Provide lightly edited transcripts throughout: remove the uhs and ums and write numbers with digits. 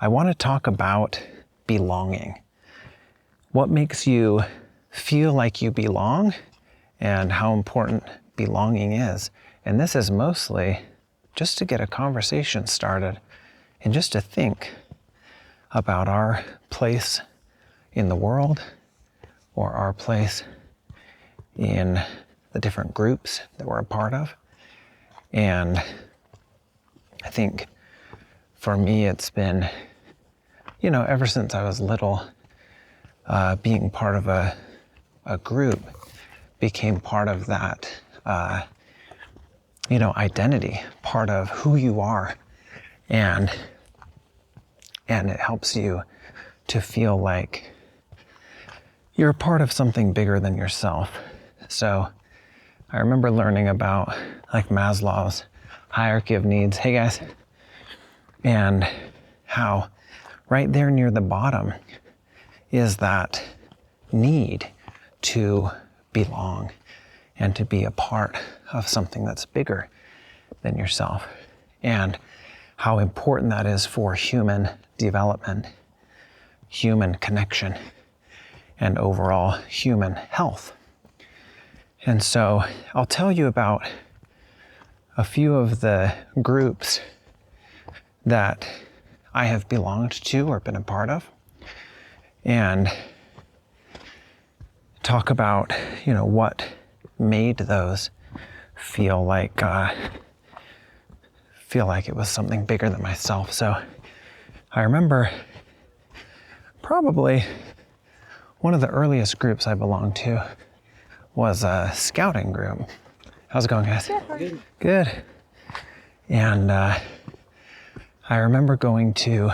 I want to talk about belonging. What makes you feel like you belong and how important belonging is. And this is mostly just to get a conversation started and just to think about our place in the world or our place in the different groups that we're a part of. And I think for me, it's been, ever since I was little, being part of a group became part of that, identity, part of who you are. And it helps you to feel like you're a part of something bigger than yourself. So I remember learning about like Maslow's hierarchy of needs. Hey guys. And how right there near the bottom is that need to belong and to be a part of something that's bigger than yourself, and how important that is for human development, human connection, and overall human health. And so I'll tell you about a few of the groups that I have belonged to or been a part of, and talk about, what made those feel like it was something bigger than myself. So I remember probably one of the earliest groups I belonged to was a scouting group. How's it going, guys? Good. Good. And I remember going to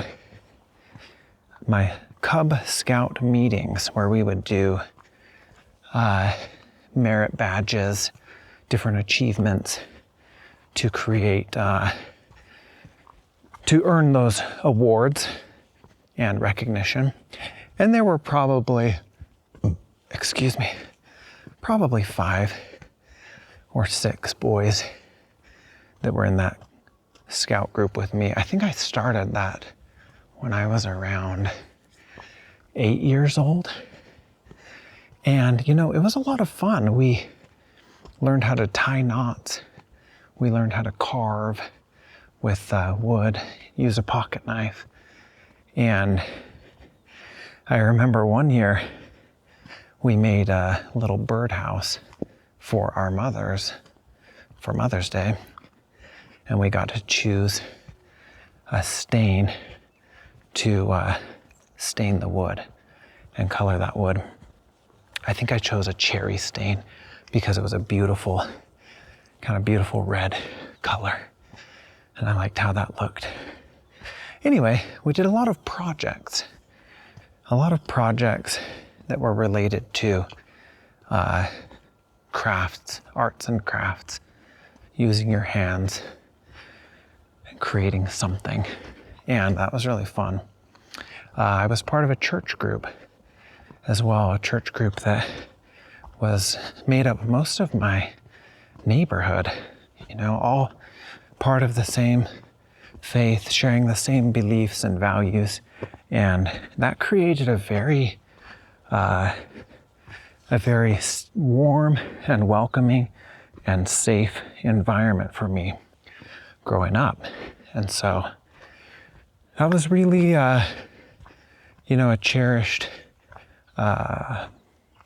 my Cub Scout meetings where we would do merit badges, different achievements to create, to earn those awards and recognition. And there were probably 5 or 6 boys that were in that scout group with me. I think I started that when I was around 8 years old. And, it was a lot of fun. We learned how to tie knots. We learned how to carve with wood, use a pocket knife. And I remember one year we made a little birdhouse for our mothers for Mother's Day. And we got to choose a stain to stain the wood and color that wood. I think I chose a cherry stain because it was a beautiful red color. And I liked how that looked. Anyway, we did a lot of projects that were related to crafts, arts and crafts, using your hands and creating something. And that was really fun. I was part of a church group as well, a church group that was made up most of my neighborhood, all part of the same faith, sharing the same beliefs and values. And that created a very warm and welcoming and safe environment for me growing up. And so that was really, a cherished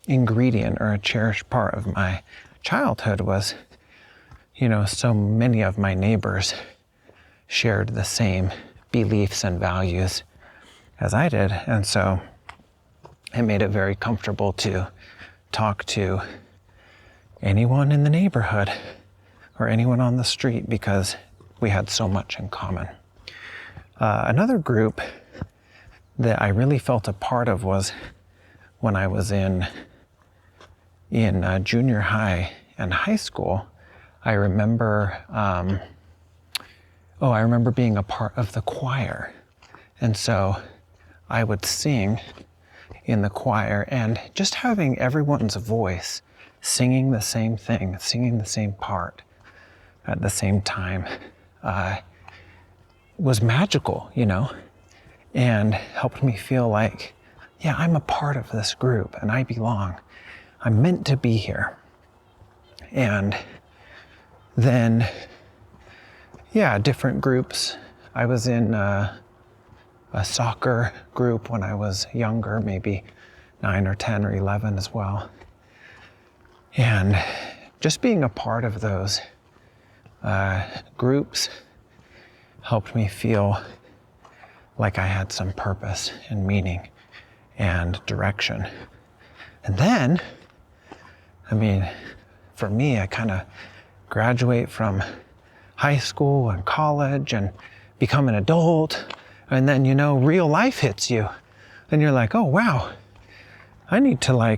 ingredient or a cherished part of my childhood was, so many of my neighbors shared the same beliefs and values as I did. And so it made it very comfortable to talk to anyone in the neighborhood or anyone on the street because we had so much in common. Another group that I really felt a part of was when I was in junior high and high school. I remember being a part of the choir. And so I would sing in the choir, and just having everyone's voice singing the same thing, singing the same part at the same time was magical, and helped me feel like, yeah, I'm a part of this group and I belong. I'm meant to be here. And then, yeah, different groups. I was in a soccer group when I was younger, maybe 9 or 10 or 11 as well. And just being a part of those groups helped me feel like I had some purpose and meaning and direction. And then, I mean, for me, I kind of graduate from high school and college and become an adult. And then, real life hits you. And you're like, oh, wow, I need to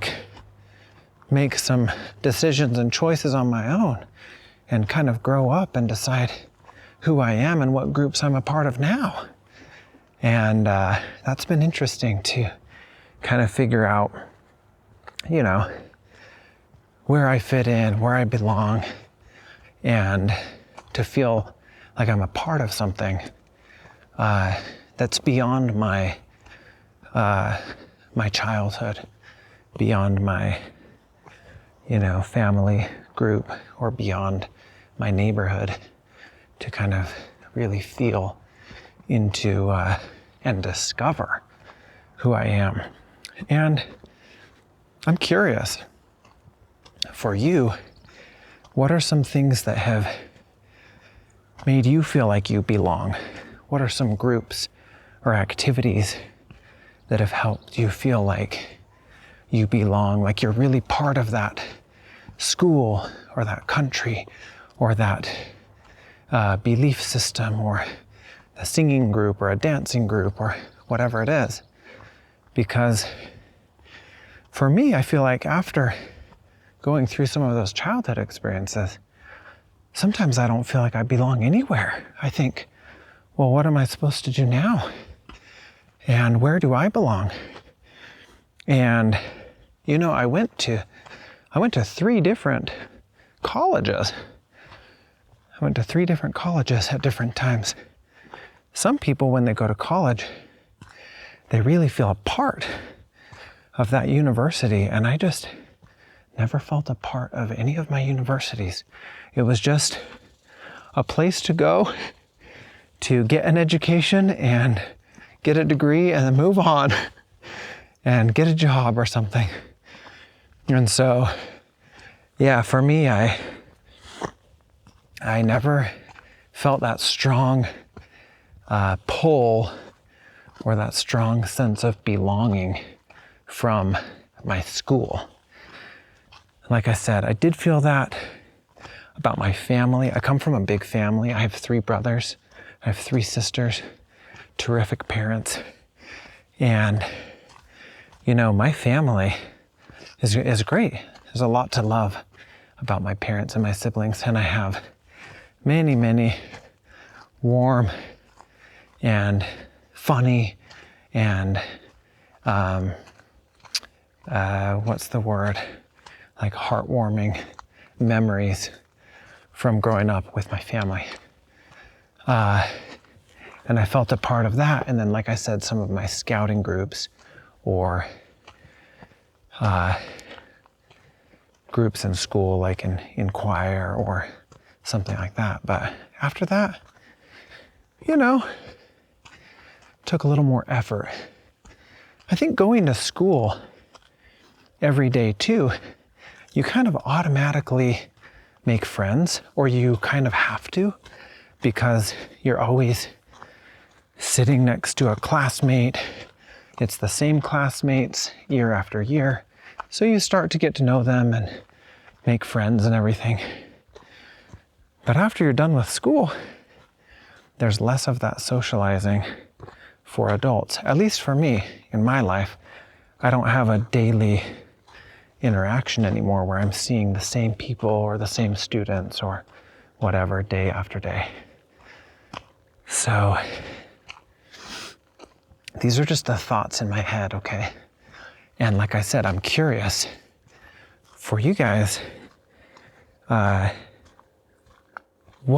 make some decisions and choices on my own and kind of grow up and decide who I am and what groups I'm a part of now. And that's been interesting to kind of figure out, where I fit in, where I belong, and to feel like I'm a part of something that's beyond my childhood, beyond my, family group, or beyond my neighborhood, to kind of really feel into and discover who I am. And I'm curious, for you, what are some things that have made you feel like you belong? What are some groups or activities that have helped you feel like you belong, like you're really part of that school or that country or that belief system or a singing group or a dancing group or whatever it is? Because for me, I feel like after going through some of those childhood experiences, sometimes I don't feel like I belong anywhere. I think, well, what am I supposed to do now? And where do I belong? And, I went to 3 different colleges. I went to 3 different colleges at different times. Some people, when they go to college, they really feel a part of that university. And I just never felt a part of any of my universities. It was just a place to go to get an education and get a degree and then move on and get a job or something. And so, yeah, for me, I never felt that strong pull or that strong sense of belonging from my school. Like I said, I did feel that about my family. I come from a big family. I have 3 brothers. I have 3 sisters, terrific parents. And, my family is great. There's a lot to love about my parents and my siblings. And I have many, many warm and funny and, heartwarming memories from growing up with my family. And I felt a part of that. And then, like I said, some of my scouting groups or groups in school, like in choir or something like that. But after that, took a little more effort. I think going to school every day too, you kind of automatically make friends, or you kind of have to, because you're always sitting next to a classmate. It's the same classmates year after year. So you start to get to know them and make friends and everything. But after you're done with school, there's less of that socializing for adults. At least for me, in my life, I don't have a daily interaction anymore where I'm seeing the same people or the same students or whatever day after day. So these are just the thoughts in my head, okay? And like I said, I'm curious for you guys, what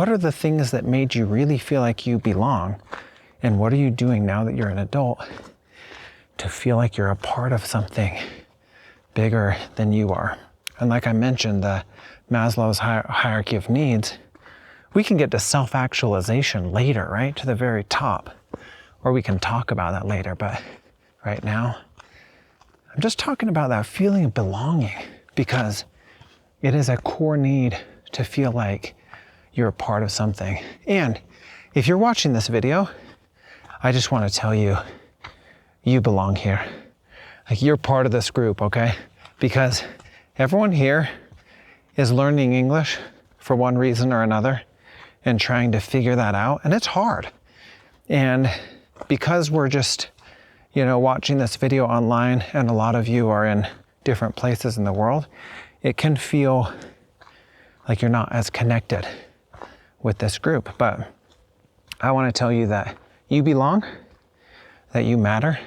are the things that made you really feel like you belong? And what are you doing now that you're an adult to feel like you're a part of something bigger than you are? And like I mentioned, the Maslow's hierarchy of needs, we can get to self-actualization later, right? To the very top. Or we can talk about that later, but right now, I'm just talking about that feeling of belonging, because it is a core need to feel like you're a part of something. And if you're watching this video, I just want to tell you, you belong here. Like, you're part of this group, okay? Because everyone here is learning English for one reason or another and trying to figure that out. And it's hard. And because we're just, watching this video online, and a lot of you are in different places in the world, it can feel like you're not as connected with this group. But I want to tell you that you belong, that you matter,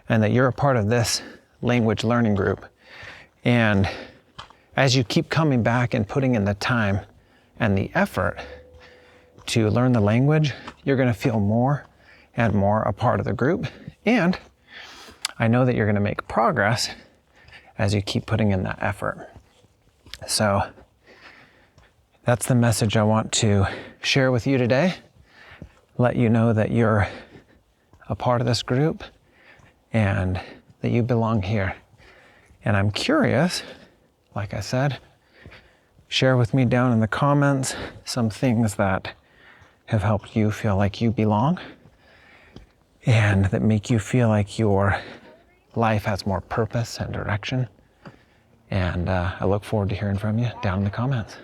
and that you're a part of this language learning group. And as you keep coming back and putting in the time and the effort to learn the language, you're going to feel more and more a part of the group. And I know that you're going to make progress as you keep putting in that effort. So that's the message I want to share with you today. Let you know that you're a part of this group and that you belong here. And I'm curious, like I said, share with me down in the comments some things that have helped you feel like you belong and that make you feel like your life has more purpose and direction. And I look forward to hearing from you down in the comments.